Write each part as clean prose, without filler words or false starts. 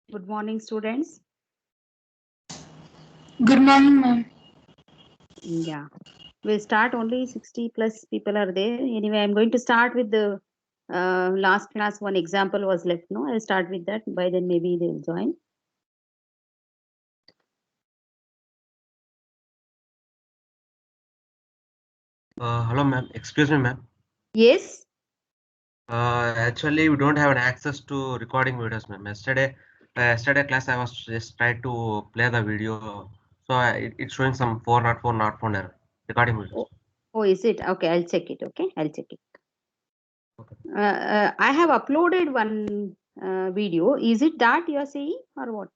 Good morning, students. Good morning, ma'am. Yeah, we'll start. Only 60 plus people are there. Anyway, I'm going to start with the last class. One example was left. No, I'll start with that. By then, maybe they'll join. Hello, ma'am. Excuse me, ma'am. Yes. Actually, we don't have an access to recording videos, ma'am. Yesterday class, I was just trying to play the video, so it's showing some 404 not found error recording videos. Oh, is it? Okay, I'll check it. Okay, I'll check it. Okay. I have uploaded one video. Is it that you are saying or what?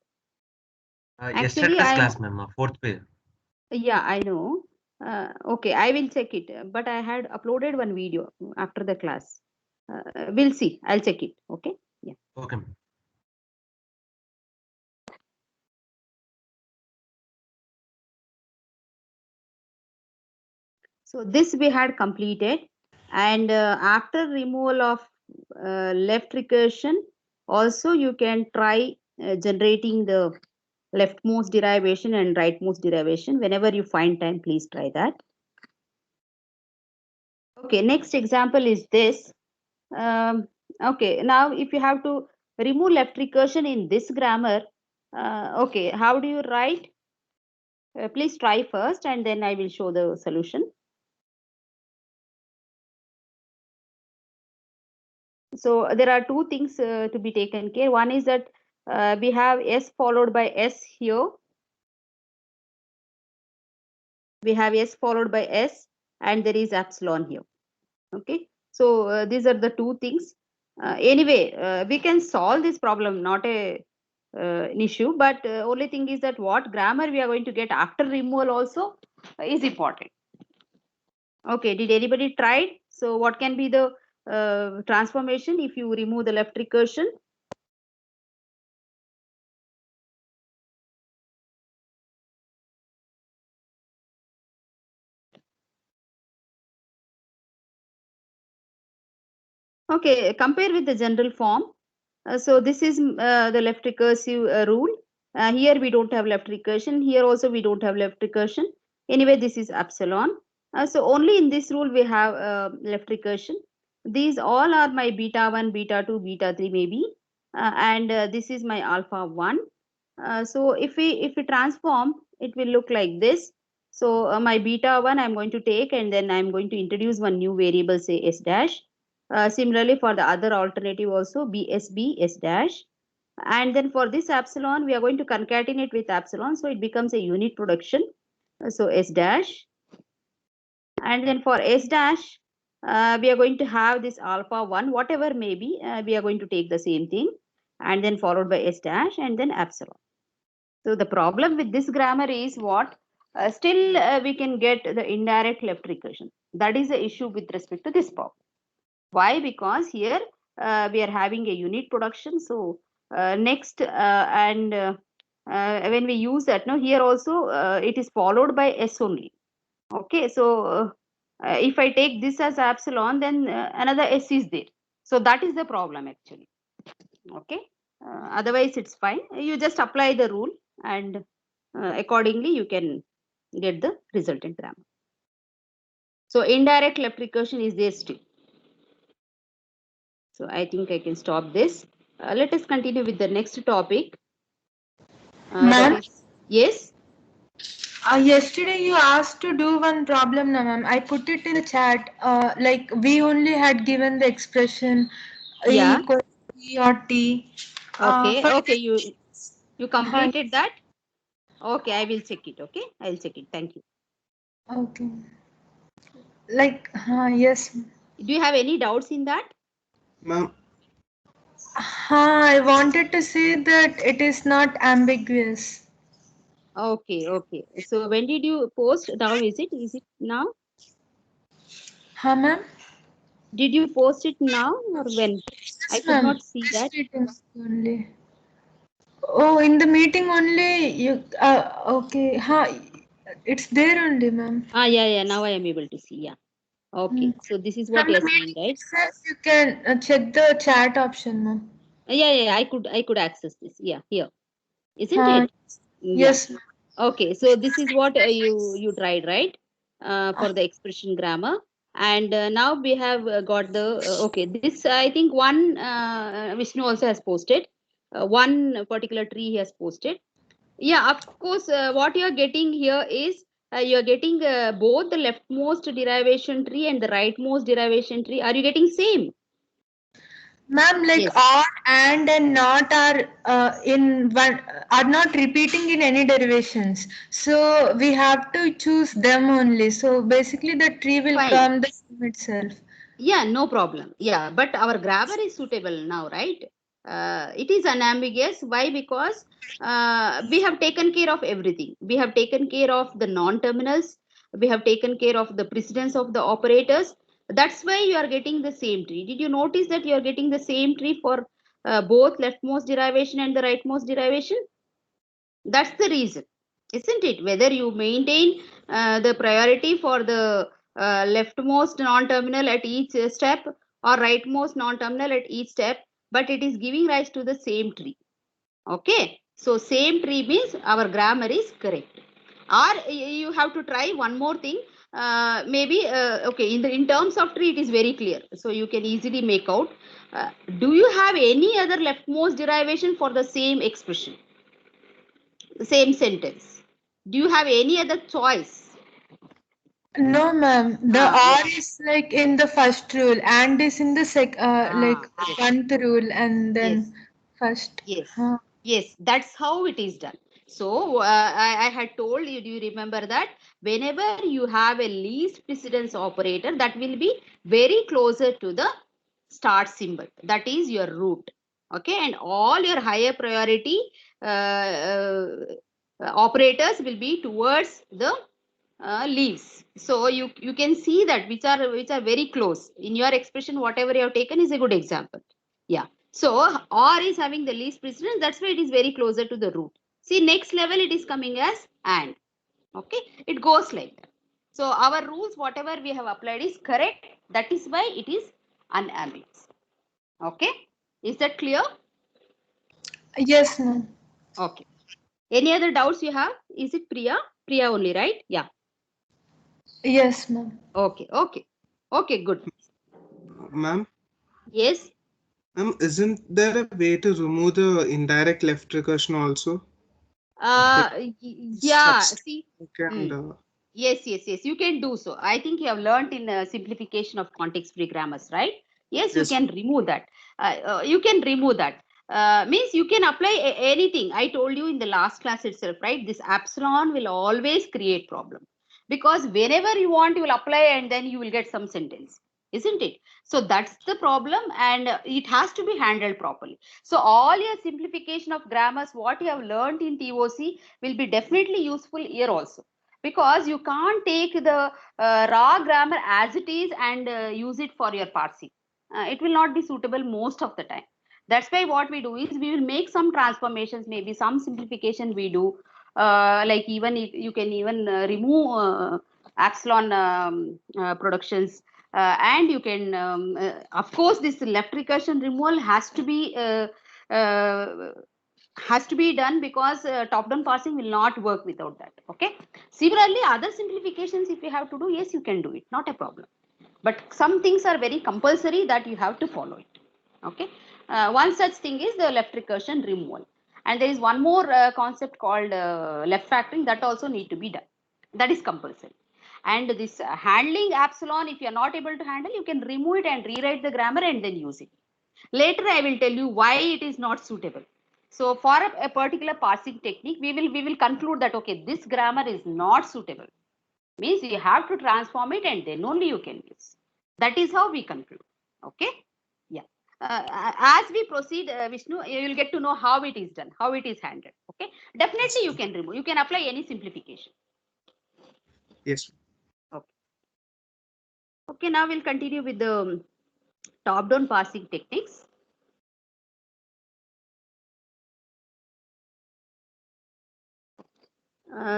Actually, Yesterday's class, ma'am, fourth page. Yeah, I know. Okay, I will check it. But I had uploaded one video after the class. We'll see. I'll check it. Okay. Yeah. Okay, ma'am. So this we had completed, and after removal of left recursion, also you can try generating the leftmost derivation and rightmost derivation. Whenever you find time, please try that. Okay, next example is this. Okay, now if you have to remove left recursion in this grammar, okay, how do you write? Please try first and then I will show the solution. So there are two things to be taken care. One is that we have S followed by S here. We have S followed by S and there is epsilon here. Okay, so these are the two things. Anyway, we can solve this problem, not an issue, but only thing is that what grammar we are going to get after removal also is important. Okay, did anybody try? So what can be the transformation if you remove the left recursion? Okay, compare with the general form. So this is the left recursive rule. Here we don't have left recursion. Here also we don't have left recursion. Anyway, this is epsilon. So only in this rule we have left recursion. These all are my beta 1, beta 2, beta 3 maybe. And this is my alpha 1. So if we transform, it will look like this. So my beta 1 I'm going to take and then I'm going to introduce one new variable, say S dash. Similarly, for the other alternative also BSB S dash. And then for this epsilon, we are going to concatenate with epsilon. So it becomes a unit production. So S dash. And then for S dash, we are going to have this alpha 1, whatever may be, we are going to take the same thing. And then followed by S dash and then epsilon. So the problem with this grammar is what? Still, we can get the indirect left recursion. That is the issue with respect to this problem. Why? Because here we are having a unit production. So next and when we use that, no, here also it is followed by S only. Okay, so if I take this as epsilon, then another S is there. So that is the problem actually. Okay, otherwise it's fine. You just apply the rule and accordingly you can get the resultant grammar. So indirect left recursion is there still. So I think I can stop this. Let us continue with the next topic. Ma'am, Yes. yesterday you asked to do one problem, na ma'am. I put it in the chat. Like we only had given the expression E Yeah. equal to E or T. Okay. For Okay. You completed that. Okay. I will check it. Okay. I'll check it. Thank you. okay. Like yes. Do you have any doubts in that? Ma'am, I wanted to say that it is not ambiguous. Okay. Okay. So when did you post? Now is it? Is it now? Ma'am. Did you post it now or when? I Yes, could ma'am. not see This that. meeting only. Oh, in the meeting only you. Okay. It's there only, ma'am. Ah, yeah, yeah. Now I am able to see. Yeah. Okay. So this is what From you the are saying, meeting right? itself, you can check the chat option, ma'am. Yeah, I could access this. Yeah, here, isn't Uh, it? Yeah. yes. Okay, so this is what you tried, right? For the expression grammar, and now we have got the okay. This I think one Vishnu also has posted one particular tree he has posted. Yeah, of course. What you are getting here is you are getting both the leftmost derivation tree and the rightmost derivation tree. Are you getting same? Ma'am, like Yes. odd and not are in one are not repeating in any derivations. So we have to choose them only. So basically, the tree will Fine. come the same itself. Yeah, no problem. Yeah, but our grammar is suitable now, right? It is unambiguous. Why? Because we have taken care of everything. We have taken care of the non-terminals. We have taken care of the precedence of the operators. That's why you are getting the same tree. Did you notice that you are getting the same tree for both leftmost derivation and the rightmost derivation? That's the reason, isn't it? Whether you maintain the priority for the leftmost non-terminal at each step or rightmost non-terminal at each step, but it is giving rise to the same tree. Okay, so same tree means our grammar is correct. Or you have to try one more thing. Maybe okay, in terms of tree, it is very clear, so you can easily make out. Do you have any other leftmost derivation for the same expression? Same sentence. Do you have any other choice? No, ma'am. The Yes. R is like in the first rule, and is in the like Yes. one rule, and Yes. then first. Yes. Uh, Yes. That's how it is done. So I had told you. Do you remember that whenever you have a least precedence operator, that will be very closer to the start symbol. That is your root. Okay, and all your higher priority operators will be towards the leaves. So you can see that which are very close in your expression. Whatever you have taken is a good example. Yeah. So or is having the least precedence. That's why it is very closer to the root. See, next level it is coming as and. Okay, it goes like that. So our rules, whatever we have applied, is correct. That is why it is unambiguous. Okay, is that clear? yes, ma'am. Okay. Any other doubts you have? Is it Priya? Priya only, right? Yeah. Yes, ma'am. Okay. Okay. Okay. Good. Ma'am, Yes. isn't there a way to remove the indirect left recursion also? Yeah. Substitute See. and Mm. Yes. You can do so. I think you have learned in simplification of context-free grammars, right? Yes, you yes, can remove that. You can remove that. Means you can apply anything. I told you in the last class itself, right? This epsilon will always create problem because whenever you want, you will apply and then you will get some sentence, isn't it? So that's the problem, and it has to be handled properly. So all your simplification of grammars, what you have learned in TOC, will be definitely useful here also, because you can't take the raw grammar as it is and use it for your parsing. It will not be suitable most of the time. That's why what we do is we will make some transformations, maybe some simplification we do. Like even if you can even remove epsilon productions, and you can of course this left recursion removal uh, has to be done, because top down parsing will not work without that. Okay, similarly other simplifications if you have to do, yes, you can do it, not a problem, but some things are very compulsory that you have to follow it. Okay, one such thing is the left recursion removal, and there is one more concept called left factoring that also need to be done. That is compulsory. And this handling epsilon, if you are not able to handle, you can remove it and rewrite the grammar and then use it. Later I will tell you why it is not suitable. So for a particular parsing technique, we will conclude that okay, this grammar is not suitable, means you have to transform it and then only you can use. That is how we conclude. Okay, yeah. As we proceed, Vishnu, you will get to know how it is done, how it is handled. Okay, yes, definitely you can remove, you can apply any simplification. yes. Okay, okay, now we'll continue with the top down parsing techniques.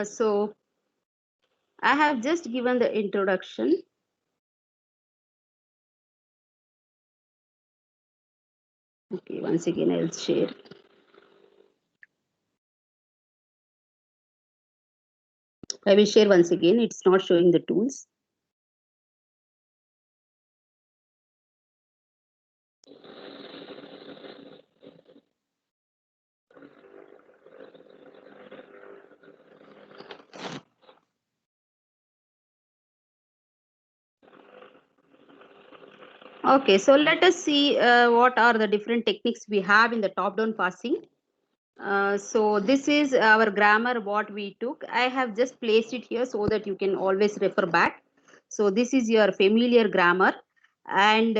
So I have just given the introduction. Okay, once again I'll share. I will share once again. It's not showing the tools. Okay, so let us see what are the different techniques we have in the top-down parsing. So this is our grammar what we took. I have just placed it here so that you can always refer back. So this is your familiar grammar, and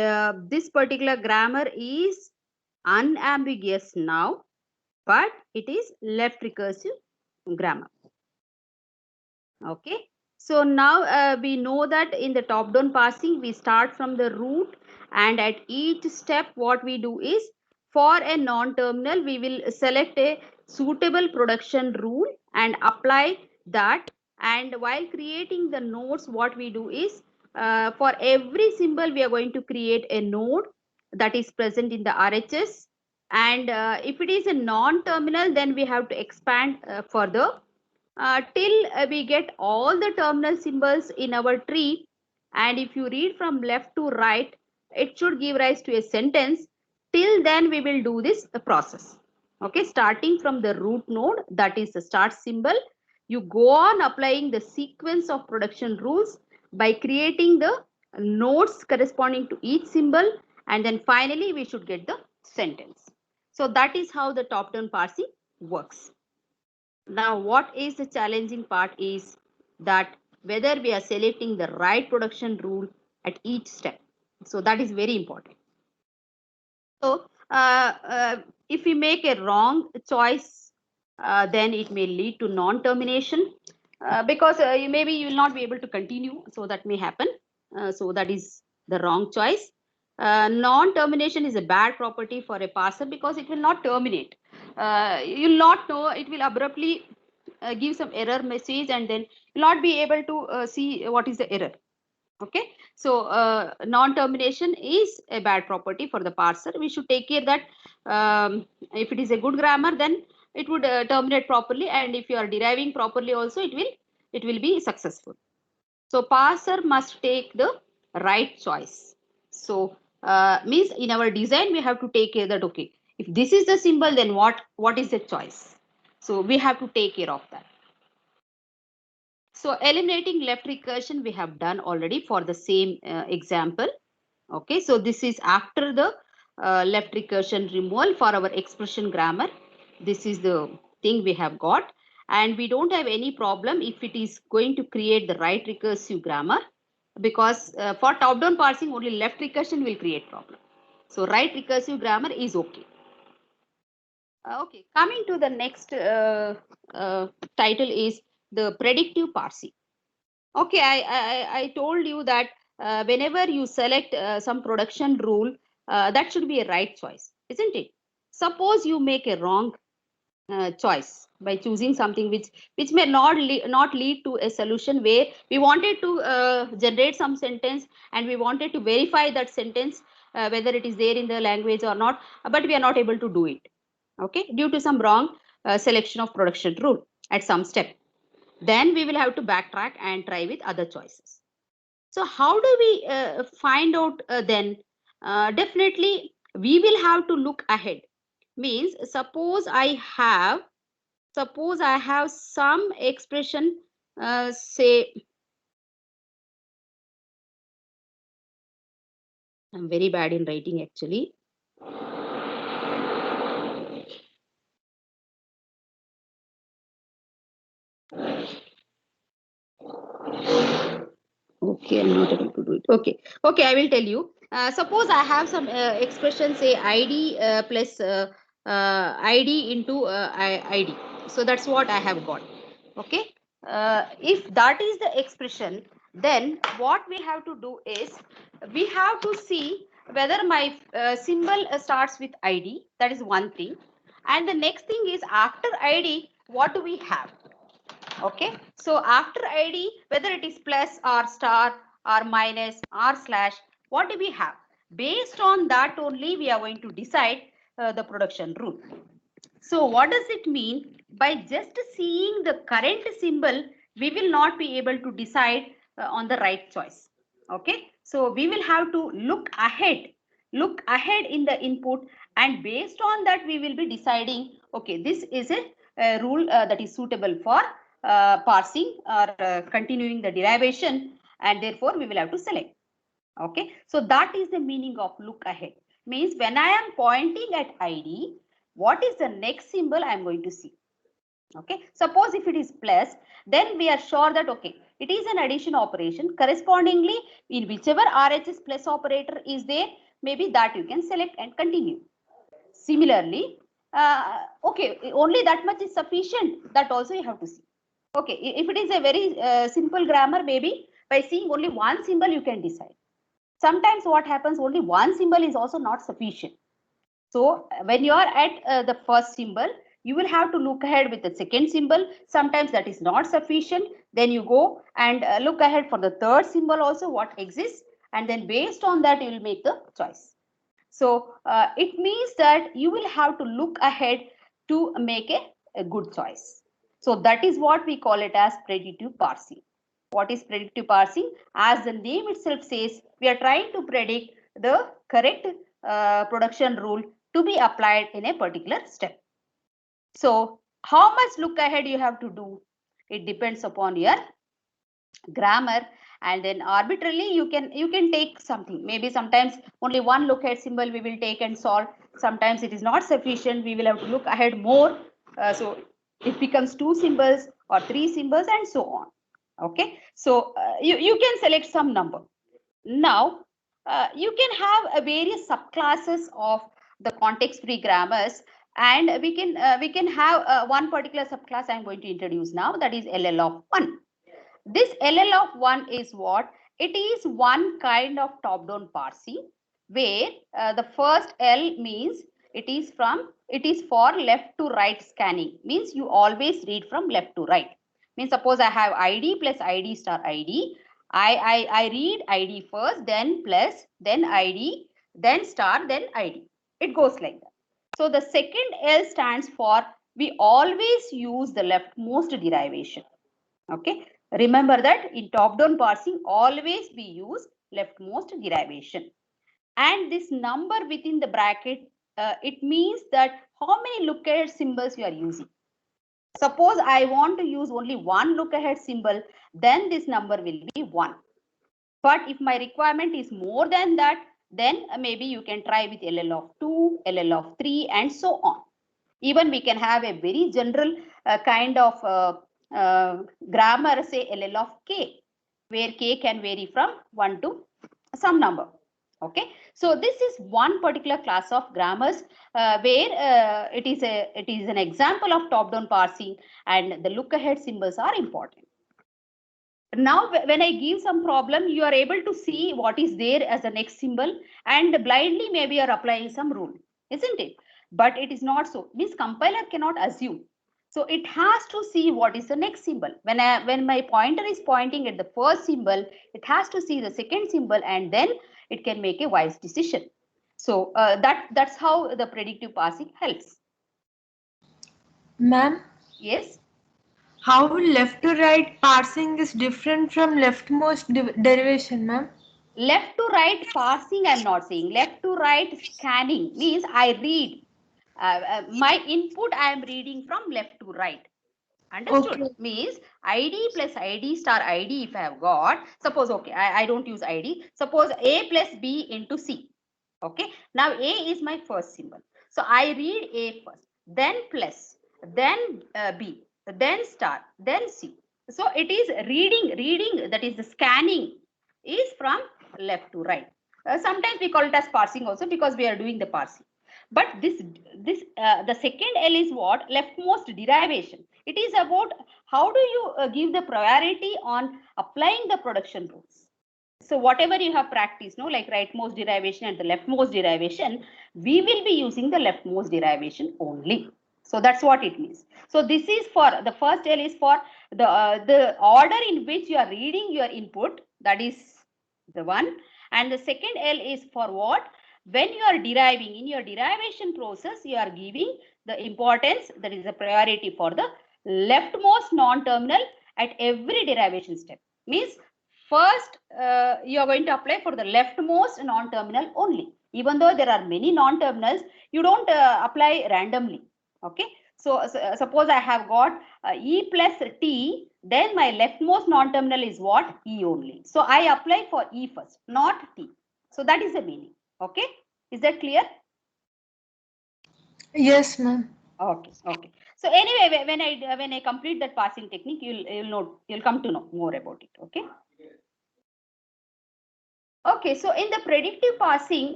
this particular grammar is unambiguous now, but it is left recursive grammar. Okay, so now we know that in the top down parsing we start from the root, and at each step what we do is, for a non-terminal we will select a suitable production rule and apply that. And while creating the nodes, what we do is, for every symbol we are going to create a node that is present in the RHS. And if it is a non-terminal, then we have to expand further till we get all the terminal symbols in our tree. And if you read from left to right, it should give rise to a sentence. Till then we will do this process. Okay, starting from the root node, that is the start symbol, you go on applying the sequence of production rules by creating the nodes corresponding to each symbol, and then finally we should get the sentence. So that is how the top down parsing works. Now, what is the challenging part is that whether we are selecting the right production rule at each step. So that is very important. So if we make a wrong choice, then it may lead to non-termination, because maybe you will not be able to continue. So that may happen. So that is the wrong choice. Non-termination is a bad property for a parser because it will not terminate. You will not know, it will abruptly give some error message, and then you will not be able to see what is the error. Okay, so non-termination is a bad property for the parser. We should take care that if it is a good grammar, then it would terminate properly, and if you are deriving properly also, it will be successful. So parser must take the right choice. So means in our design we have to take care that, okay, if this is the symbol, then what is the choice? So we have to take care of that. So eliminating left recursion we have done already for the same example. Okay, so this is after the left recursion removal for our expression grammar. This is the thing we have got, and we don't have any problem if it is going to create the right recursive grammar, because for top down parsing only left recursion will create problem. So right recursive grammar is okay. Okay, coming to the next title is the predictive parsing. Okay, I told you that whenever you select some production rule, that should be a right choice, isn't it? Suppose you make a wrong choice by choosing something which may not lead to a solution, where we wanted to generate some sentence and we wanted to verify that sentence whether it is there in the language or not, but we are not able to do it. Okay, due to some wrong selection of production rule at some step. Then we will have to backtrack and try with other choices. So how do we find out then? Definitely we will have to look ahead. Means suppose I have some expression, say, I'm very bad in writing actually. Okay, I'm not able to do it. Okay, I will tell you. Suppose I have some expression, say id plus id into id. So that's what I have got. Okay, if that is the expression, then what we have to do is, we have to see whether my symbol starts with id. That is one thing. And the next thing is, after id, what do we have? Okay, so after id, whether it is plus or star or minus or slash, what do we have? Based on that only we are going to decide the production rule. So what does it mean? By just seeing the current symbol, we will not be able to decide on the right choice. Okay, so we will have to look ahead in the input, and based on that we will be deciding, okay, this is a rule that is suitable for parsing or continuing the derivation, and therefore we will have to select. Okay, so that is the meaning of look ahead. Means when I am pointing at ID, what is the next symbol I am going to see? Okay, suppose if it is plus, then we are sure that, okay, it is an addition operation. Correspondingly, in whichever RHS plus operator is there, maybe that you can select and continue. Similarly, okay, only that much is sufficient. That also you have to see. Okay, if it is a very simple grammar, maybe by seeing only one symbol you can decide. Sometimes what happens, only one symbol is also not sufficient. So when you are at the first symbol, you will have to look ahead with the second symbol. Sometimes that is not sufficient. Then you go and look ahead for the third symbol also, what exists. And then based on that, you will make the choice. So it means that you will have to look ahead to make a good choice. So that is what we call it as predictive parsing. What is predictive parsing? As the name itself says, we are trying to predict the correct production rule to be applied in a particular step. So how much look ahead you have to do? It depends upon your grammar, and then arbitrarily you can take something. Maybe sometimes only one look ahead symbol we will take and solve. Sometimes it is not sufficient, we will have to look ahead more. So it becomes 2 symbols or 3 symbols and so on. Okay, so you can select some number. Now you can have various subclasses of the context free grammars, and we can have one particular subclass I am going to introduce now, that is LL of 1. This LL of 1 is what? It is one kind of top-down parsing where the first L means it is for left to right scanning. Means you always read from left to right. Means suppose I have ID plus ID star ID. I read ID first, then plus, then ID, then star, then ID. It goes like that. So the second L stands for we always use the leftmost derivation. Okay, remember that in top-down parsing, always we use leftmost derivation. And this number within the bracket, it means that how many look ahead symbols you are using. Suppose I want to use only one look ahead symbol, then this number will be 1. But if my requirement is more than that, then maybe you can try with LL of 2, LL of 3, and so on. Even we can have a very general kind of grammar, say LL of K, where K can vary from 1 to some number. Okay, so this is one particular class of grammars where it is an example of top-down parsing, and the look-ahead symbols are important. Now, when I give some problem, you are able to see what is there as the next symbol, and blindly maybe you are applying some rule, isn't it? But it is not so. Means compiler cannot assume. So it has to see what is the next symbol. When my pointer is pointing at the first symbol, it has to see the second symbol, and then it can make a wise decision. So that's how the predictive parsing helps. Ma'am? Yes. How left to right parsing is different from leftmost derivation, ma'am? Left to right parsing, I'm not saying. Left to right scanning means I read. My input I am reading from left to right. Understood? Okay. Means ID plus ID star ID if I have got. Suppose, okay, I don't use ID. Suppose A plus B into C. Okay. Now A is my first symbol. So I read A first, then plus, then B, then star, then C. So it is reading, that is the scanning is from left to right. Sometimes we call it as parsing also because we are doing the parsing. But the second L is what? Leftmost derivation. It is about how do you give the priority on applying the production rules. So whatever you have practiced, no, like rightmost derivation and the leftmost derivation, we will be using the leftmost derivation only. So that's what it means. So this is for the first L is for the order in which you are reading your input, that is the one, and the second L is for what? when you are deriving, in your derivation process, you are giving the importance, that is the priority for the leftmost non-terminal at every derivation step. Means first you are going to apply for the leftmost non-terminal only. Even though there are many non-terminals, you don't apply randomly. Okay. So suppose I have got E plus T, then my leftmost non-terminal is what? E only. So I apply for E first, not T. So that is the meaning. Okay. Is that clear? Yes, ma'am. Okay. Okay. So anyway, when I complete that parsing technique, you'll come to know more about it. Okay. Okay, so in the predictive parsing,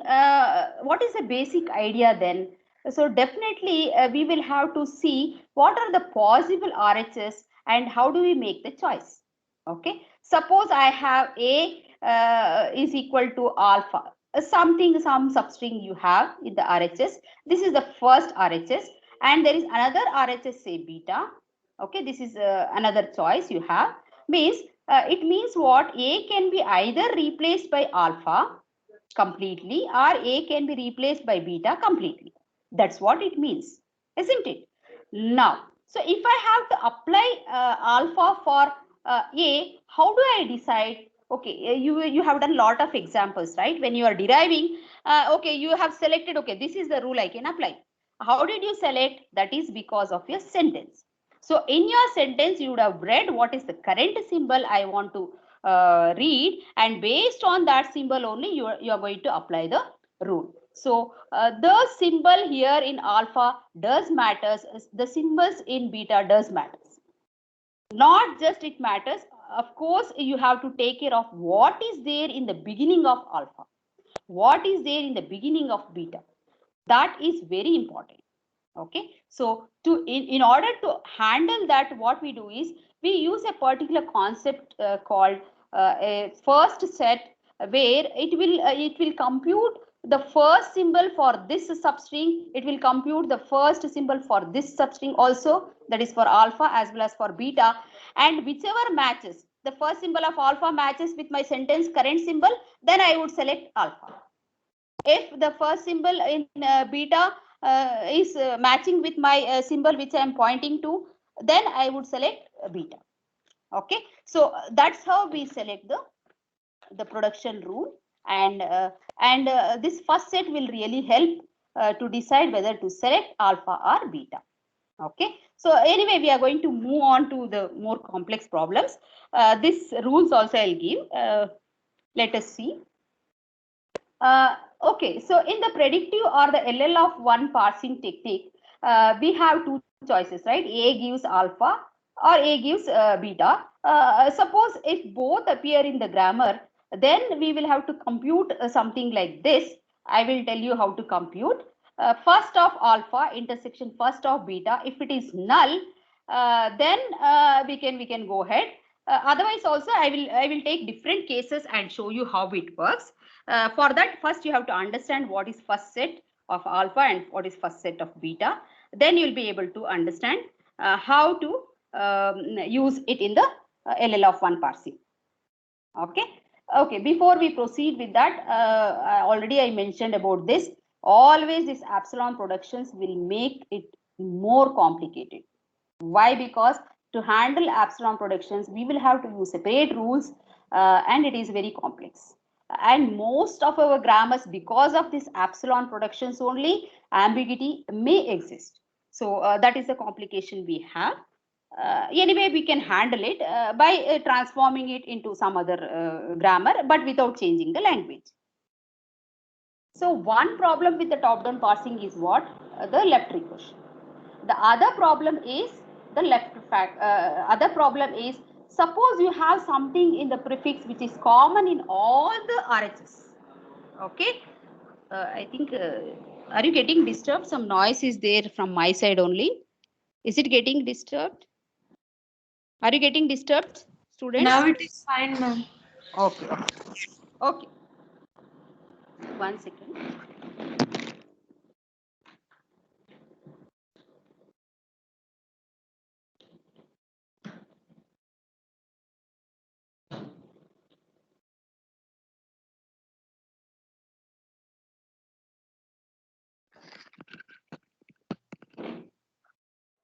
what is the basic idea then? So definitely we will have to see what are the possible RHS and how do we make the choice. Okay, suppose I have A is equal to alpha, some substring you have in the RHS. This is the first RHS, and there is another RHS, say beta. Okay, this is another choice you have. Means it means what? A can be either replaced by alpha completely or A can be replaced by beta completely. That's what it means, isn't it? Now, so if I have to apply alpha for A, how do I decide? Okay, you have done a lot of examples, right? When you are deriving, okay, you have selected, okay, this is the rule I can apply. How did you select? That is because of your sentence. So in your sentence, you would have read what is the current symbol I want to read, and based on that symbol only you are going to apply the rule. So the symbol here in alpha does matters, the symbols in beta does matters. Not just it matters, of course you have to take care of what is there in the beginning of alpha, what is there in the beginning of beta. That is very important. Okay, so in order to handle that, what we do is we use a particular concept called a first set, where it will compute the first symbol for this substring, it will compute the first symbol for this substring also, that is for alpha as well as for beta, and whichever matches, the first symbol of alpha matches with my sentence current symbol, then I would select alpha. If the first symbol in beta is matching with my symbol which I am pointing to, then I would select beta. Okay, so that's how we select the production rule, and this first set will really help to decide whether to select alpha or beta. Okay, so anyway, we are going to move on to the more complex problems. This rules also I'll give. Let us see. Okay, so in the predictive or the LL of one parsing technique, we have two choices, right? A gives alpha or A gives beta. Suppose if both appear in the grammar, then we will have to compute something like this. I will tell you how to compute. First of alpha intersection first of beta. If it is null, then we can go ahead. Otherwise, also I will take different cases and show you how it works. For that, first you have to understand what is first set of alpha and what is first set of beta. Then you'll be able to understand how to use it in the LL of one parsing. Okay. Okay. Before we proceed with that, already I mentioned about this. Always this epsilon productions will make it more complicated. Why? Because to handle epsilon productions, we will have to use separate rules, and it is very complex. And most of our grammars, because of this epsilon productions only, ambiguity may exist. So that is the complication we have. Anyway, we can handle it by transforming it into some other grammar, but without changing the language. So one problem with the top-down parsing is what? The left recursion. The other problem is the other problem is, suppose you have something in the prefix which is common in all the RHS. Okay. I think, are you getting disturbed? Some noise is there from my side only. Is it getting disturbed? Are you getting disturbed, students? Now it is fine, ma'am. Okay. Okay. 1 second.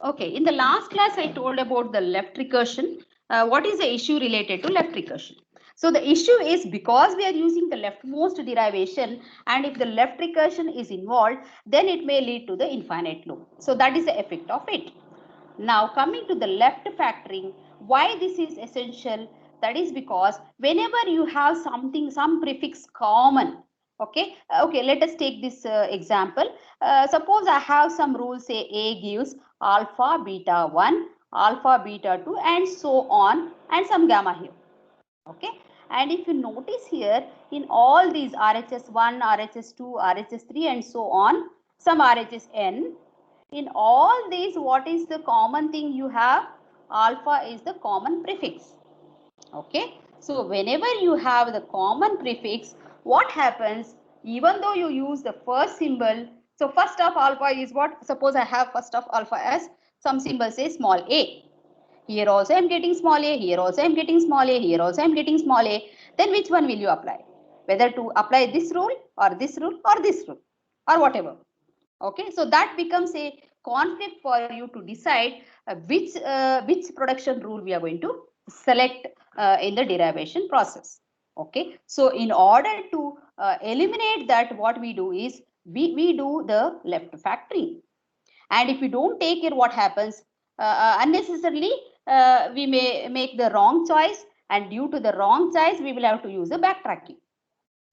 Okay, in the last class, I told about the left recursion. What is the issue related to left recursion? So the issue is because we are using the leftmost derivation, and if the left recursion is involved, then it may lead to the infinite loop. So that is the effect of it. Now coming to the left factoring, why this is essential? That is because whenever you have something, some prefix common, okay, let us take this example. Suppose I have some rule, say A gives alpha beta 1, alpha beta 2, and so on, and some gamma here. Okay, and if you notice here, in all these RHS1, RHS2, RHS3, and so on, some RHSN, in all these, what is the common thing you have? Alpha is the common prefix. Okay, so whenever you have the common prefix, what happens? Even though you use the first symbol, so first of alpha is what? Suppose I have first of alpha as some symbol, say small a. Here also I am getting small a, here also I am getting small a, here also I am getting small a. Then which one will you apply? Whether to apply this rule or this rule or this rule or whatever. Okay, so that becomes a conflict for you to decide which production rule we are going to select in the derivation process. Okay, so in order to eliminate that, what we do is we do the left factoring. And if we don't take it, what happens? Unnecessarily, we may make the wrong choice, and due to the wrong choice, we will have to use the backtracking.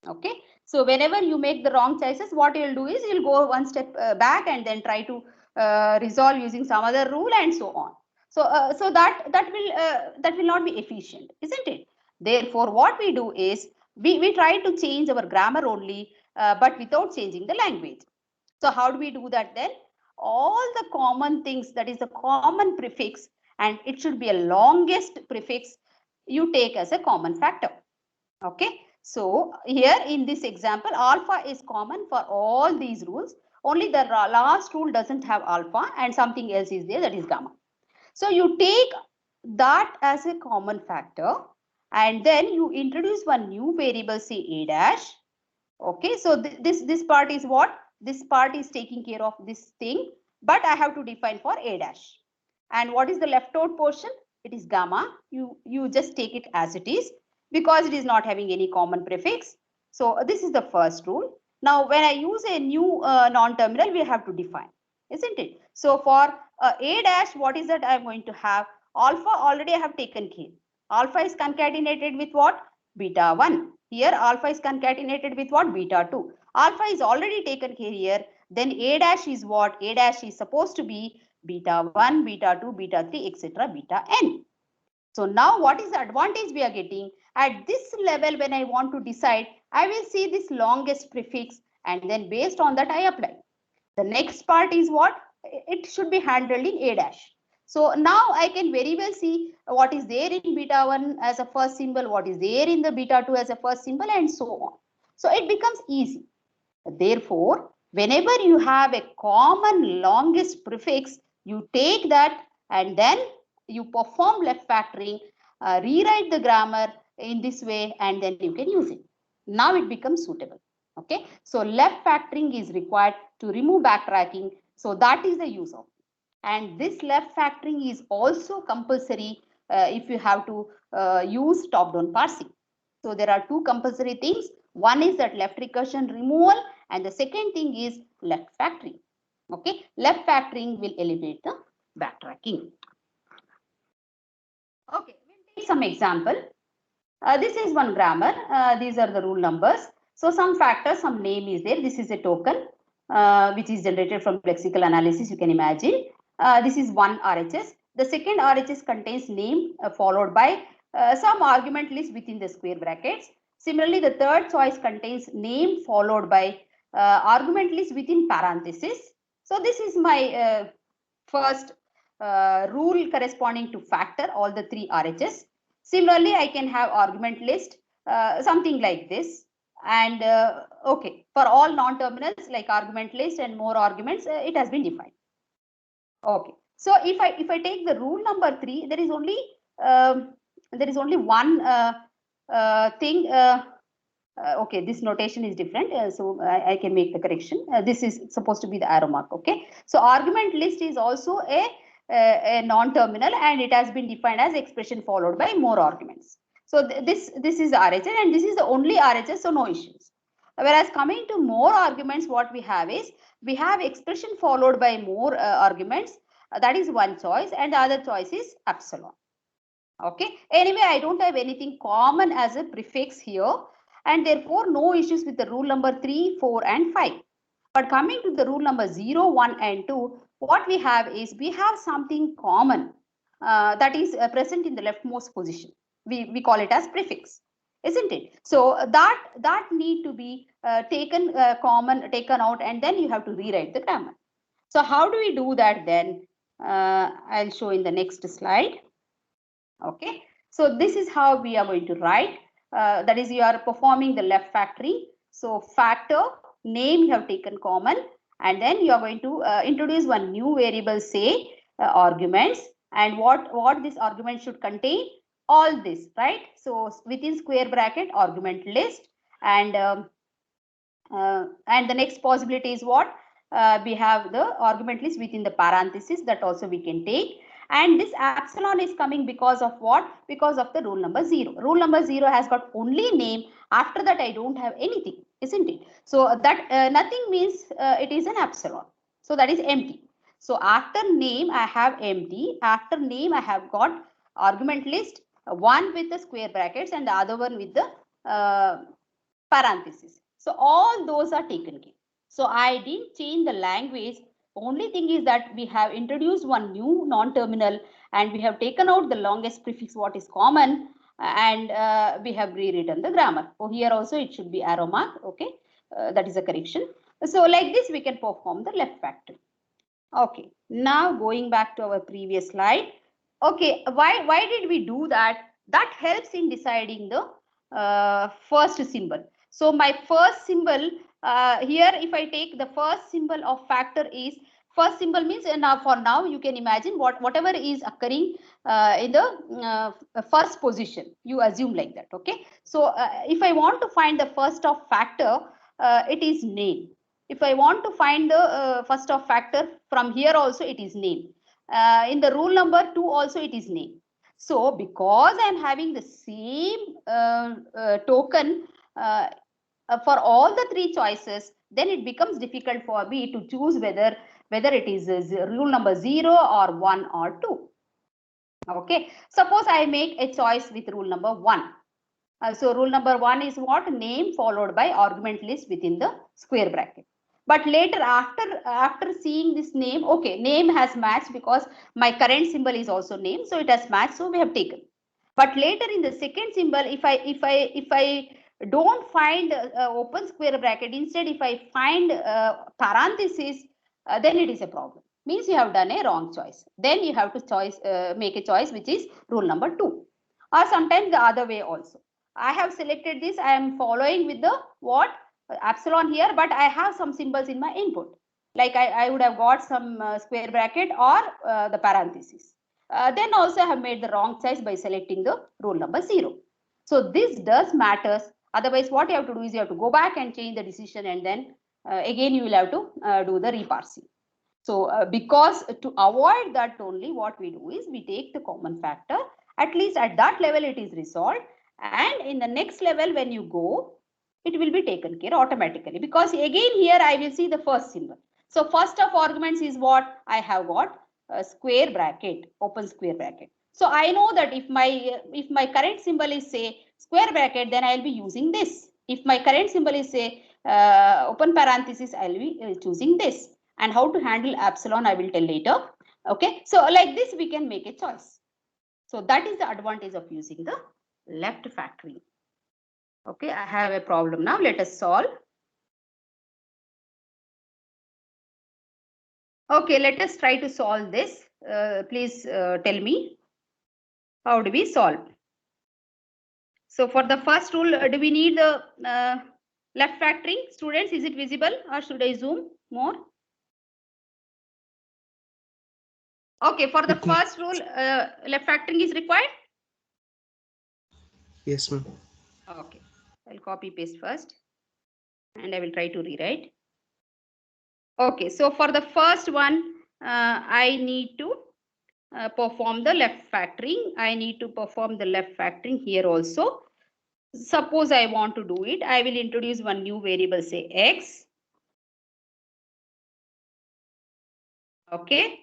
Okay, so whenever you make the wrong choices, what you'll do is you'll go one step back and then try to resolve using some other rule and so on. So that will not be efficient, isn't it? Therefore, what we do is we try to change our grammar only, but without changing the language. So how do we do that then? All the common things, that is the common prefix, and it should be a longest prefix, you take as a common factor. Okay, so here in this example, alpha is common for all these rules. Only the last rule doesn't have alpha, and something else is there, that is gamma. So you take that as a common factor, and then you introduce one new variable, say a dash. Okay, so this part is what? This part is taking care of this thing, but I have to define for a dash. And what is the left out portion? It is gamma. You just take it as it is because it is not having any common prefix. So this is the first rule. Now when I use a new non-terminal, we have to define, isn't it? So for a dash, what is that I am going to have? Alpha already I have taken care. Alpha is concatenated with what? Beta 1. Here alpha is concatenated with what? Beta 2. Alpha is already taken care here. Then a dash is what? A dash is supposed to be beta 1, beta 2, beta 3, etc. beta n. So now what is the advantage we are getting? At this level, when I want to decide, I will see this longest prefix, and then based on that I apply. The next part is what? It should be handled in a dash. So now I can very well see what is there in beta 1 as a first symbol, what is there in the beta 2 as a first symbol, and so on. So it becomes easy. Therefore, whenever you have a common longest prefix, you take that and then you perform left factoring, rewrite the grammar in this way, and then you can use it. Now it becomes suitable. Okay, so left factoring is required to remove backtracking. So that is the use of it. And this left factoring is also compulsory if you have to use top-down parsing. So there are two compulsory things. One is that left recursion removal, and the second thing is left factoring. Okay, left factoring will eliminate the backtracking. Okay, we'll take some example. This is one grammar. These are the rule numbers. So some factor, some name is there. This is a token which is generated from lexical analysis. You can imagine. This is one RHS. The second RHS contains name followed by some argument list within the square brackets. Similarly, the third choice contains name followed by argument list within parentheses. So this is my first rule corresponding to factor, all the three RHS. Similarly, I can have argument list, something like this. And okay, for all non-terminals like argument list and more arguments, it has been defined. Okay, so if I take the rule number 3, there is only one thing. Okay, this notation is different, so I can make the correction. This is supposed to be the arrow mark. Okay, so argument list is also a a non-terminal, and it has been defined as expression followed by more arguments. So this is RHS, and this is the only RHS, so no issues. Whereas coming to more arguments, what we have is we have expression followed by more arguments. That is one choice, and the other choice is epsilon. Okay. Anyway, I don't have anything common as a prefix here, and therefore no issues with the rule number 3, 4, and 5. But coming to the rule number 0, 1, and 2, what we have is we have something common that is present in the leftmost position. We call it as prefix, isn't it? So that need to be taken out, and then you have to rewrite the grammar. So how do we do that then? I'll show in the next slide. Okay, so this is how we are going to write. That is, you are performing the left factoring. So factor, name you have taken common, and then you are going to introduce one new variable, say arguments, and what this argument should contain, all this, right? So within square bracket argument list, and the next possibility is what? We have the argument list within the parenthesis, that also we can take. And this epsilon is coming because of what? Because of the rule number 0. Rule number 0 has got only name. After that, I don't have anything, isn't it? So that nothing means it is an epsilon. So that is empty. So after name, I have empty. After name, I have got argument list, one with the square brackets and the other one with the parenthesis. So all those are taken care. So I didn't change the language. Only thing is that we have introduced one new non-terminal, and we have taken out the longest prefix what is common, and we have rewritten the grammar. So here also it should be arrow mark. Okay, that is a correction. So like this we can perform the left factor. Okay, now going back to our previous slide. Okay, why did we do that? That helps in deciding the first symbol. So my first symbol here, if I take the first symbol of factor is, first symbol means now for now you can imagine whatever is occurring in the first position, you assume like that. Okay, so if I want to find the first of factor, it is name. If I want to find the first of factor, from here also it is name. In the rule number 2 also it is name. So because I am having the same token for all the 3 choices, then it becomes difficult for me to choose whether it is rule number 0 or 1 or 2. Okay, suppose I make a choice with rule number 1. So rule number 1 is what? Name followed by argument list within the square bracket. But later after seeing this name, okay, name has matched because my current symbol is also name, so it has matched, so we have taken. But later in the second symbol, if I don't find open square bracket, instead if I find parenthesis, then it is a problem. Means you have done a wrong choice. Then you have to make a choice which is rule number 2, or sometimes the other way also. I have selected this. I am following with the what? Epsilon here, but I have some symbols in my input. Like I would have got some square bracket or the parenthesis. Then also I have made the wrong choice by selecting the rule number 0. So this does matters. Otherwise, what you have to do is you have to go back and change the decision, and then again you will have to do the reparsing. So because to avoid that only, what we do is we take the common factor. At least at that level it is resolved, and in the next level when you go, it will be taken care automatically, because again here I will see the first symbol. So first of arguments is what? I have got a square bracket, open square bracket. So I know that if my current symbol is say square bracket, then I will be using this. If my current symbol is say open parenthesis, I will be choosing this. And how to handle epsilon I will tell later. Okay, so like this we can make a choice. So that is the advantage of using the left factoring. Okay, I have a problem now. Let us solve. Okay, let us try to solve this. Please tell me, how do we solve? So for the first rule, do we need the left factoring? Students, is it visible or should I zoom more? Okay, for the first rule, left factoring is required? Yes, ma'am. Okay, I'll copy paste first and I will try to rewrite. Okay, so for the first one, I need to perform the left factoring. I need to perform the left factoring here also. Suppose I want to do it, I will introduce one new variable, say x. Okay,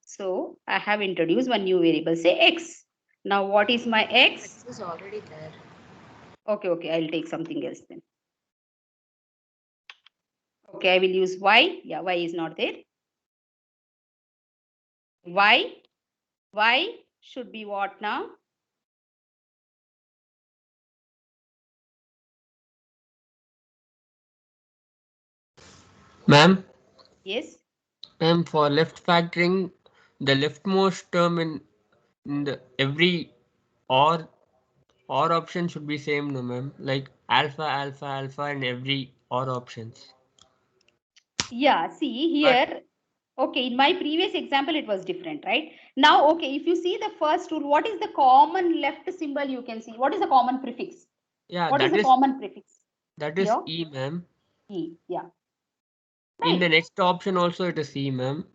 so I have introduced one new variable, say x. Now what is my x? X is already there. Okay, I'll take something else then. Okay, I will use y. Yeah, y is not there. Y should be what now? Ma'am, Yes. ma'am, for left factoring, the leftmost term in the every or option should be same, no ma'am. Like alpha, alpha, alpha in every or options. Yeah, see here. Okay, in my previous example, it was different, right? Now, okay, if you see the first rule, what is the common left symbol you can see? What is the common prefix? Yeah, What is that the is common prefix? E, Here, ma'am. E, yeah. In the Right. next option also it is E, ma'am.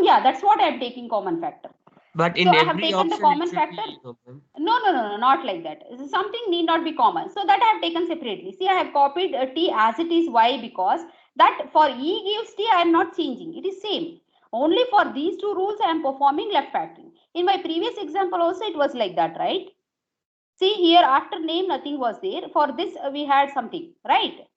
Yeah, that's what I am taking common factor. But So in I have every taken the option it common should factor. be E, no, ma'am. No, not like that. Something need not be common. So that I have taken separately. See, I have copied t as it is. Why? Because that for e gives t, I am not changing. It is same. Only for these two rules, I am performing left factoring. In my previous example also, it was like that, right? See here, after name, nothing was there. For this, we had something, right?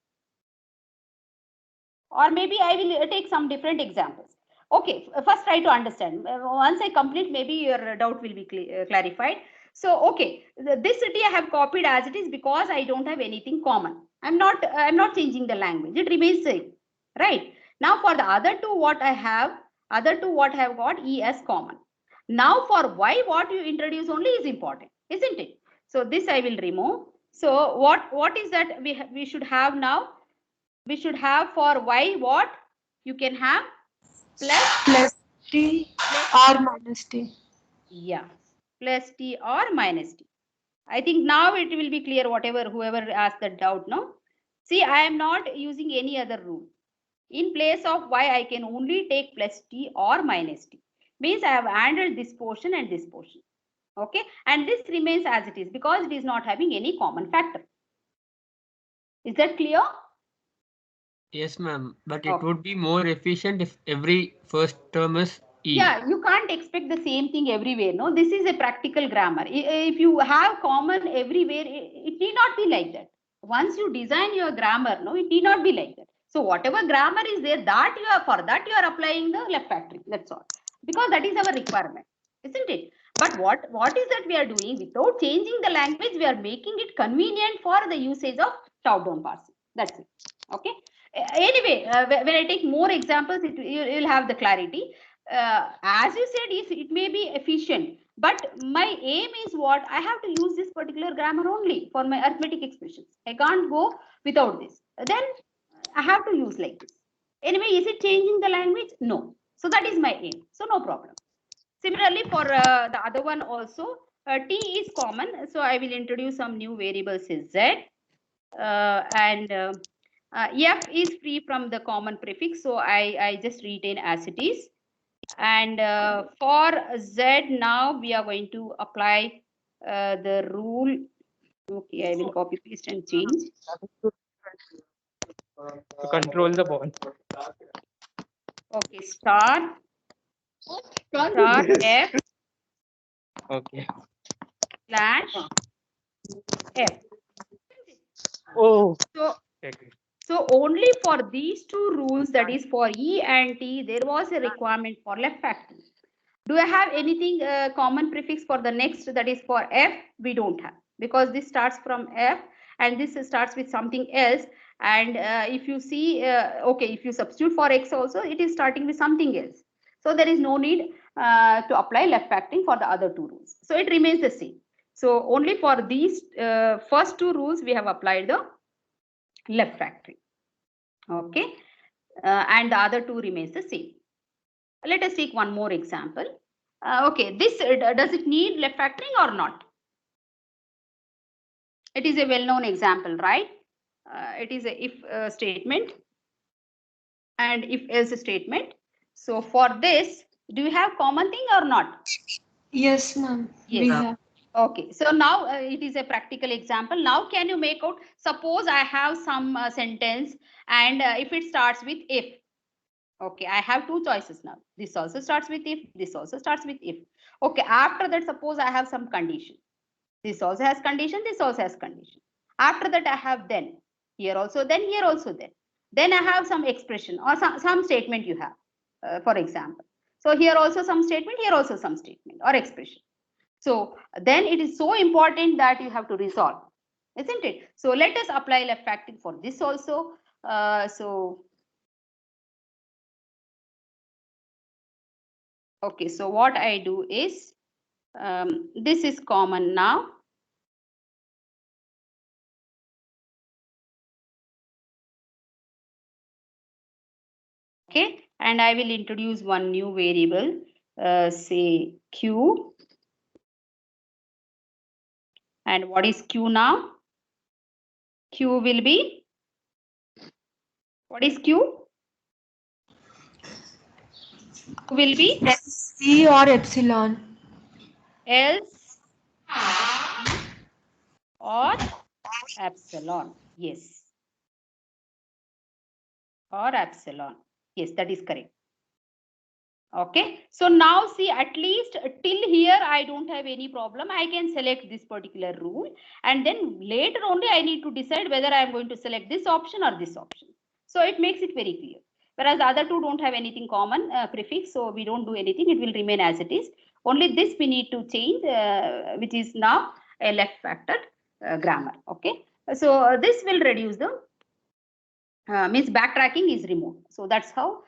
Or maybe I will take some different examples. Okay, first try to understand. Once I complete, maybe your doubt will be clarified. So, okay, this city I have copied as it is because I don't have anything common. I'm not changing the language. It remains same, right? Now for the other two, what I have got E as common. Now for Y, what you introduce only is important, isn't it? So this I will remove. So what is that we should have now? We should have for y what? You can have Plus t or minus t. yeah, plus t or minus t. I think now it will be clear whoever asked that doubt, no? See, I am not using any other rule. In place of y, I can only take plus t or minus t. Means I have handled this portion and this portion. Okay, and this remains as it is because it is not having any common factor. Is that clear? Yes, ma'am. But it Okay. would be more efficient if every first term is E. Yeah, you can't expect the same thing everywhere. No, this is a practical grammar. If you have common everywhere, it need not be like that. Once you design your grammar, no, it need not be like that. So whatever grammar is there, that you are for that you are applying the left factoring. That's all, because that is our requirement, isn't it? But what is that we are doing without changing the language? We are making it convenient for the usage of top-down parsing. That's it. Okay. Anyway, when I take more examples, you'll have the clarity. As you said, if it may be efficient, but my aim is what? I have to use this particular grammar only for my arithmetic expressions. I can't go without this. Then I have to use like this. Anyway, is it changing the language? No. So that is my aim. So no problem. Similarly, for the other one also, t is common. So I will introduce some new variables is z, and f is free from the common prefix. So I just retain as it is. And for z, now we are going to apply the rule. Okay, I will copy paste and change. To control the ball. Okay, star f Okay. slash f. Oh. So Okay. so only for these two rules, that is for E and T, there was a requirement for left factoring. Do I have anything common prefix for the next, that is for F? We don't have, because this starts from F and this starts with something else. And if you see, okay, if you substitute for X also, it is starting with something else. So there is no need to apply left factoring for the other two rules. So it remains the same. So only for these first two rules, we have applied the left factoring. Okay, and the other two remains the same. Let us take one more example. Okay, this does it need left factoring or not? It is a well-known example, right? It is a if statement and if else statement. So for this, Do you have common thing or not? Yes, ma'am. We Yes. have. Okay, so now it is a practical example. Now can you make out, suppose I have some sentence and if it starts with if. Okay, I have two choices now. This also starts with if, this also starts with if. Okay, after that, suppose I have some condition. This also has condition, this also has condition. After that, I have then. Here also then, here also then. Then I have some expression or some statement you have, for example. So here also some statement, here also some statement or expression. So then it is so important that you have to resolve, isn't it? So let us apply left factoring for this also. Okay, so what I do is, this is common now. Okay, and I will introduce one new variable, say Q. And what is Q now? Q will be, what is Q? Will be C or epsilon. else or epsilon. Yes. Or epsilon. Yes, that is correct. Okay, so now see, at least till here I don't have any problem. I can select this particular rule, and then later only I need to decide whether I am going to select this option or this option. So it makes it very clear. Whereas the other two don't have anything common prefix, so we don't do anything. It will remain as it is. Only this we need to change, which is now a left factored grammar. Okay, so this will reduce the means backtracking is removed. So that's how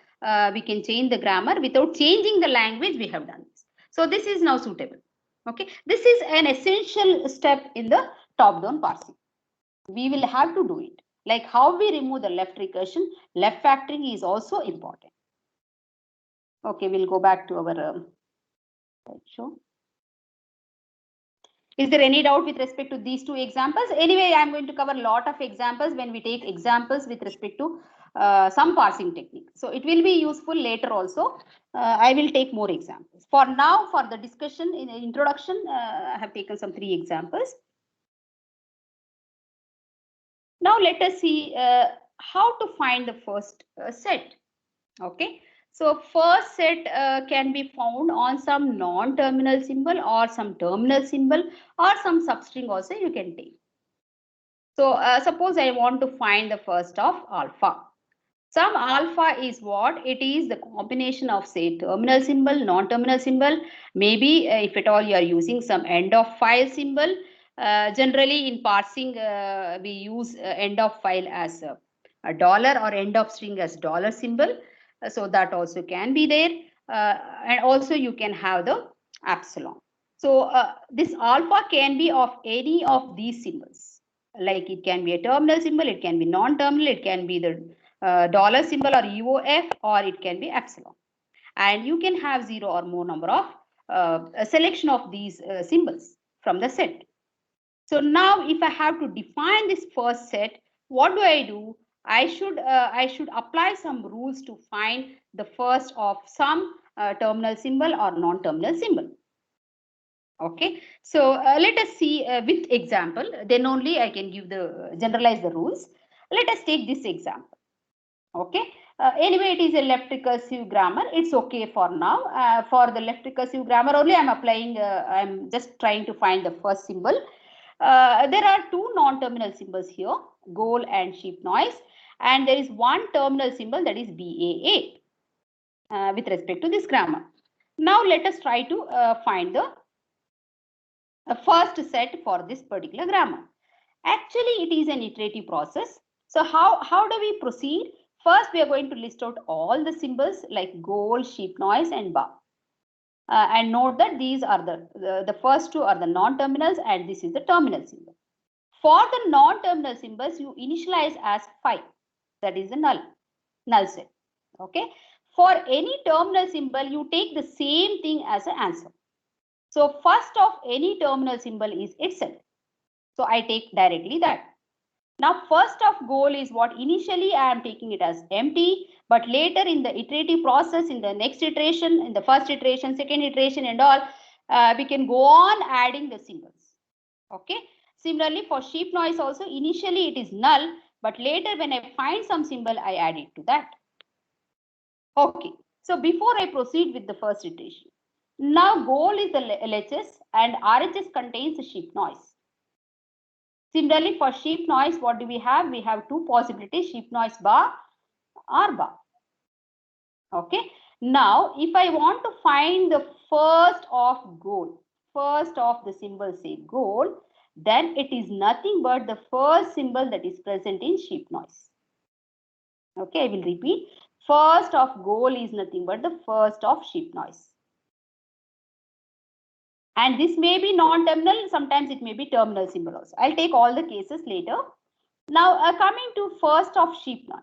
we can change the grammar without changing the language. We have done this. So this is now suitable. Okay, this is an essential step in the top-down parsing. We will have to do it. Like how we remove the left recursion, left factoring is also important. Okay, we'll go back to our slideshow. Is there any doubt with respect to these two examples? Anyway, I'm going to cover a lot of examples when we take examples with respect to some parsing technique. So it will be useful later also. I will take more examples. For now, for the discussion in introduction, I have taken some 3 examples. Now let us see how to find the first set. Okay. So first set can be found on some non-terminal symbol or some terminal symbol or some substring also you can take. So suppose I want to find the first of alpha. Some alpha is what? It is the combination of say terminal symbol, non-terminal symbol. Maybe if at all you are using some end of file symbol. Generally in parsing we use end of file as a dollar or end of string as dollar symbol. So that also can be there. And also you can have the epsilon. So this alpha can be of any of these symbols. Like it can be a terminal symbol, it can be non-terminal, it can be the dollar symbol or UOF, or it can be epsilon. And you can have 0 or more number of a selection of these symbols from the set. So now if I have to define this first set, what do? I should apply some rules to find the first of some terminal symbol or non-terminal symbol. Okay, so let us see with example, then only I can give the generalize the rules. Let us take this example. Okay, anyway, it is a left recursive grammar. It's okay for now. For the left recursive grammar only, I'm applying, I'm just trying to find the first symbol. There are 2 non-terminal symbols here, goal and sheep noise. And there is one terminal symbol, that is BAA with respect to this grammar. Now let us try to find the first set for this particular grammar. Actually, it is an iterative process. So how do we proceed? First, we are going to list out all the symbols like goal, sheep noise, and bar. And note that these are the first 2 are the non-terminals and this is the terminal symbol. For the non-terminal symbols, you initialize as 5. That is the null set. Okay. For any terminal symbol, you take the same thing as an answer. So first of any terminal symbol is itself. So I take directly that. Now, first of goal is what initially I am taking it as empty, but later in the iterative process, in the next iteration, in the first iteration, second iteration and all, we can go on adding the symbols. Okay. Similarly, for sheep noise also, initially it is null, but later when I find some symbol, I add it to that. Okay. So before I proceed with the first iteration, now goal is the LHS and RHS contains the sheep noise. Similarly, for sheep noise, what do we have? We have two possibilities, sheep noise bar or bar. Okay. Now, if I want to find the first of goal, first of the symbol say goal, then it is nothing but the first symbol that is present in sheep noise. Okay, I will repeat. First of goal is nothing but the first of sheep noise. And this may be non-terminal, sometimes it may be terminal symbol also. I'll take all the cases later. Now, coming to first of sheep noise.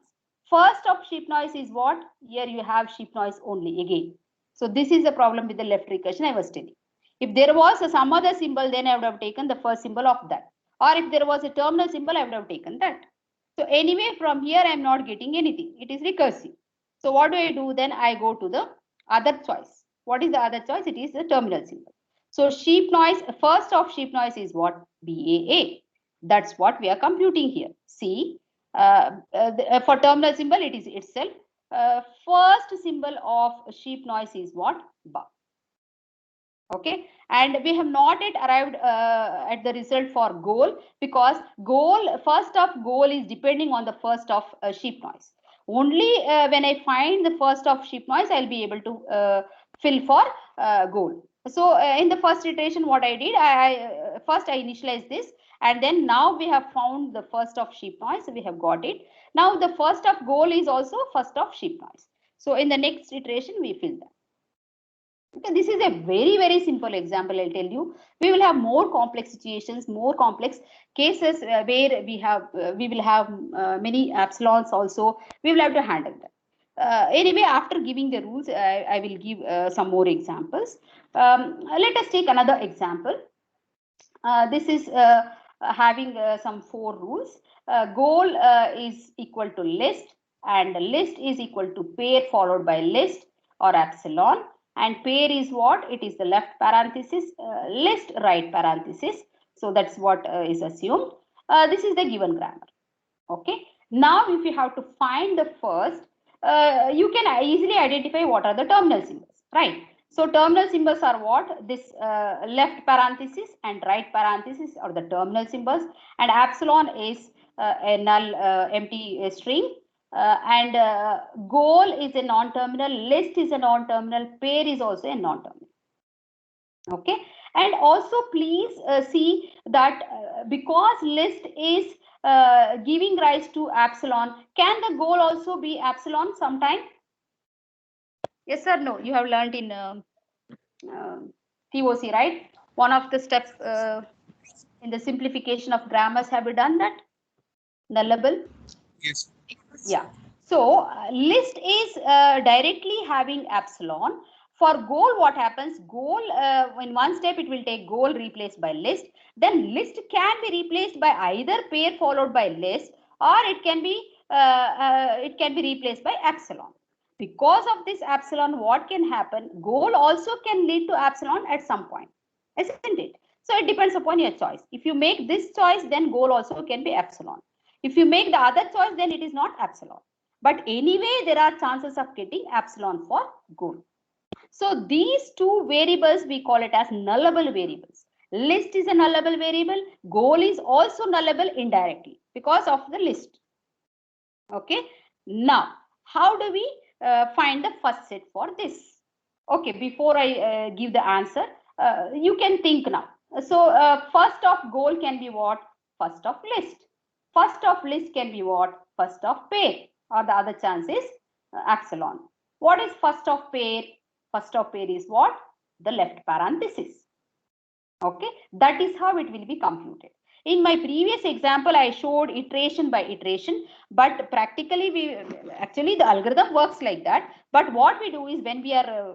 First of sheep noise is what? Here you have sheep noise only again. So this is the problem with the left recursion I was telling. If there was some other symbol, then I would have taken the first symbol of that. Or if there was a terminal symbol, I would have taken that. So anyway, from here, I am not getting anything. It is recursive. So what do? Then I go to the other choice. What is the other choice? It is the terminal symbol. So sheep noise, first of sheep noise is what? BAA. That's what we are computing here. See, for terminal symbol, it is itself. First symbol of sheep noise is what? Ba. Okay, and we have not yet arrived at the result for goal, because goal, first of goal is depending on the first of sheep noise. Only when I find the first of sheep noise, I'll be able to fill for goal. So in the first iteration, what I did, first I initialized this, and then now we have found the first of sheep noise. We have got it. Now the first of goal is also first of sheep noise. So in the next iteration, we fill that. Okay, this is a very, very simple example. I'll tell you. We will have more complex situations, more complex cases where we will have many epsilons also. We will have to handle that. Anyway, after giving the rules, I will give some more examples. Let us take another example. This is having some 4 rules. Goal is equal to list, and list is equal to pair followed by list or epsilon. And pair is what? It is the left parenthesis, list right parenthesis. So that's what is assumed. This is the given grammar. Okay. Now, if you have to find the first, you can easily identify what are the terminal symbols, right? So terminal symbols are what? This left parenthesis and right parenthesis are the terminal symbols, and epsilon is a null empty string. Goal is a non-terminal, list is a non-terminal, pair is also a non-terminal. Okay, and also please see that because list is giving rise to epsilon, can the goal also be epsilon sometime? Yes or no? You have learned in TOC, right? One of the steps in the simplification of grammars, have you done that? Nullable? Yes. Yeah. So list is directly having epsilon. For goal, what happens? Goal, in one step, it will take goal replaced by list. Then list can be replaced by either pair followed by list, or it can be replaced by epsilon. Because of this epsilon, what can happen? Goal also can lead to epsilon at some point, isn't it? So it depends upon your choice. If you make this choice, then goal also can be epsilon. If you make the other choice, then it is not epsilon. But anyway, there are chances of getting epsilon for goal. So these two variables, we call it as nullable variables. List is a nullable variable. Goal is also nullable indirectly because of the list. Okay. Now, how do we find the first set for this? Okay, before I give the answer, you can think now. So first of goal can be what? First of list. First of list can be what? First of pair, or the other chance is epsilon. What is first of pair? First of pair is what? The left parenthesis. Okay, that is how it will be computed. In my previous example, I showed iteration by iteration, but practically actually the algorithm works like that. But what we do is when we are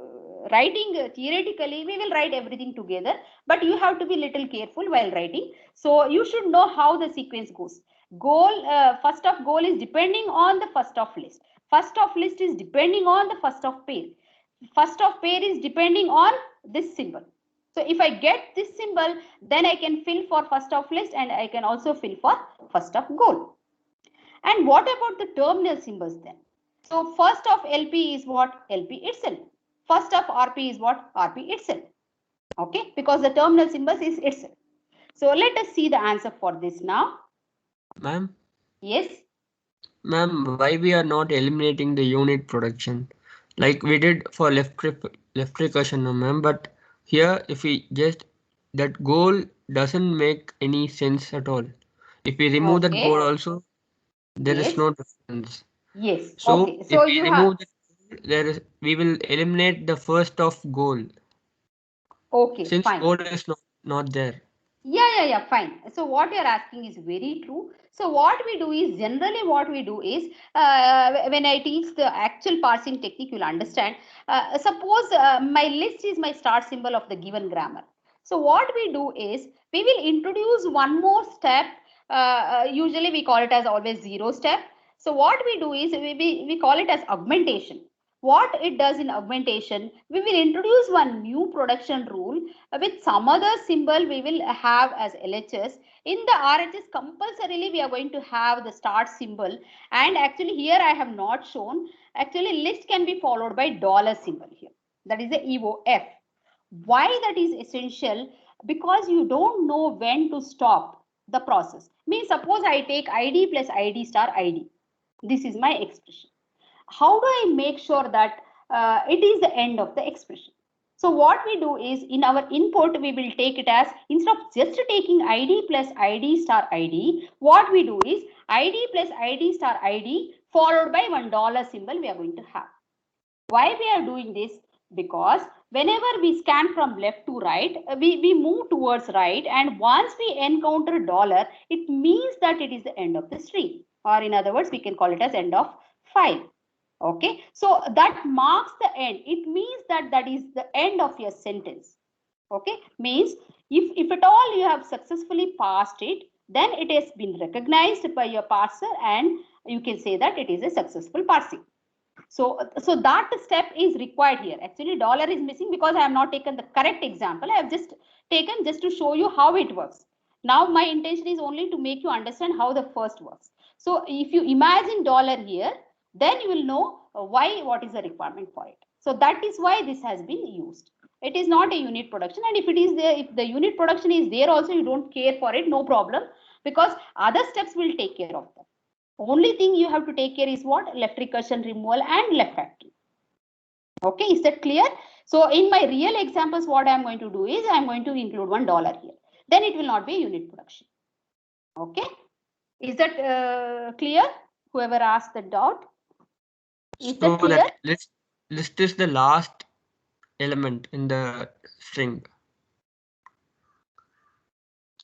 writing theoretically, we will write everything together, but you have to be little careful while writing. So you should know how the sequence goes. Goal, first of goal is depending on the first of list. First of list is depending on the first of pair. First of pair is depending on this symbol. So if I get this symbol, then I can fill for first of list and I can also fill for first of goal. And what about the terminal symbols then? So first of LP is what? LP itself. First of RP is what? RP itself. Okay, because the terminal symbols is itself. So let us see the answer for this now. Ma'am? Yes. Ma'am, why we are not eliminating the unit production? Like we did for left recursion, no ma'am, but here if we just, that goal doesn't make any sense at all. If we remove that goal also, there is Yes. no difference. Yes. So Okay. So if we you remove that, we will eliminate the first of goal. Okay, Since fine. goal is not there. Yeah, fine. So what you're asking is very true. So what we do is, generally what we do is, when I teach the actual parsing technique, you'll understand. Suppose my list is my start symbol of the given grammar. So what we do is, we will introduce one more step. Usually we call it as always zero step. So what we do is, we call it as augmentation. What it does in augmentation, we will introduce one new production rule with some other symbol we will have as LHS. In the RHS, compulsorily we are going to have the start symbol, and actually here I have not shown. Actually, list can be followed by dollar symbol here. That is the EOF. Why that is essential? Because you don't know when to stop the process. Means suppose I take ID plus ID star ID. This is my expression. How do I make sure that it is the end of the expression? So what we do is, in our input, we will take it as, instead of just taking ID plus ID star ID, what we do is ID plus ID star ID followed by $1 symbol we are going to have. Why we are doing this? Because whenever we scan from left to right, we move towards right, and once we encounter dollar, it means that it is the end of the string, or in other words, we can call it as end of file. Okay, so that marks the end. It means that that is the end of your sentence. Okay, means if at all you have successfully parsed it, then it has been recognized by your parser, and you can say that it is a successful parsing. So that step is required here. Actually, dollar is missing because I have not taken the correct example. I have just taken just to show you how it works. Now my intention is only to make you understand how the first works. So if you imagine dollar here, then you will know what is the requirement for it. So that is why this has been used. It is not a unit production, and if it is there, if the unit production is there also, you don't care for it, no problem, because other steps will take care of them. Only thing you have to take care is what? Left recursion removal and left factoring. Okay, is that clear? So in my real examples, what I am going to do is I am going to include $1 here. Then it will not be a unit production. Okay, is that clear? Whoever asked the doubt, is that clear? That list is the last element in the string.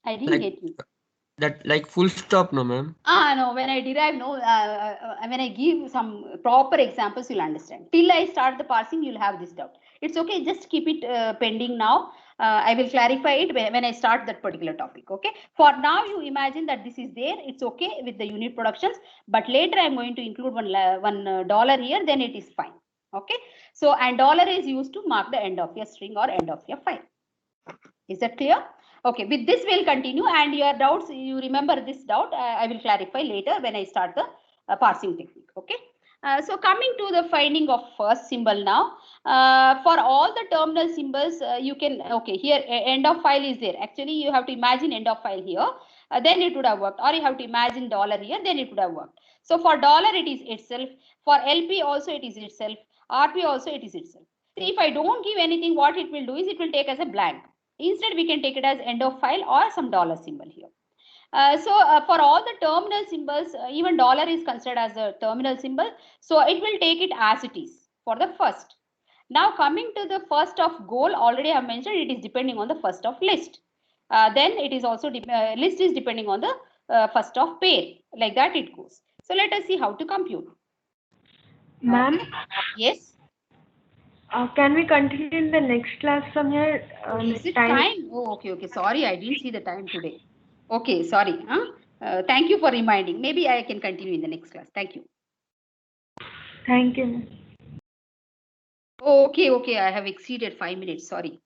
I didn't get you. That like full stop, no ma'am? No, when I derive, no, when I give some proper examples, you'll understand. Till I start the parsing, you'll have this doubt. It's okay, just keep it pending now. I will clarify it when I start that particular topic. Okay. For now, you imagine that this is there. It's okay with the unit productions, but later I'm going to include $1 here. Then it is fine. Okay. So, and dollar is used to mark the end of your string or end of your file. Is that clear? Okay, with this we'll continue, and your doubts, you remember this doubt, I will clarify later when I start the parsing technique. Okay. So coming to the finding of first symbol now, for all the terminal symbols, you can, okay, here end of file is there. Actually, you have to imagine end of file here, then it would have worked, or you have to imagine dollar here, then it would have worked. So for dollar, it is itself. For LP also, it is itself. RP also, it is itself. So if I don't give anything, what it will do is it will take as a blank. Instead, we can take it as end of file or some dollar symbol here. For all the terminal symbols, even dollar is considered as a terminal symbol. So it will take it as it is for the first. Now coming to the first of goal, already I have mentioned it is depending on the first of list. Then it is also list is depending on the first of pair. Like that it goes. So let us see how to compute. Ma'am? Yes. Can we continue in the next class from here? Is it time? Oh, okay. Sorry, I didn't see the time today. Okay, sorry. Thank you for reminding. Maybe I can continue in the next class. Thank you. Thank you. Oh, okay. I have exceeded 5 minutes. Sorry.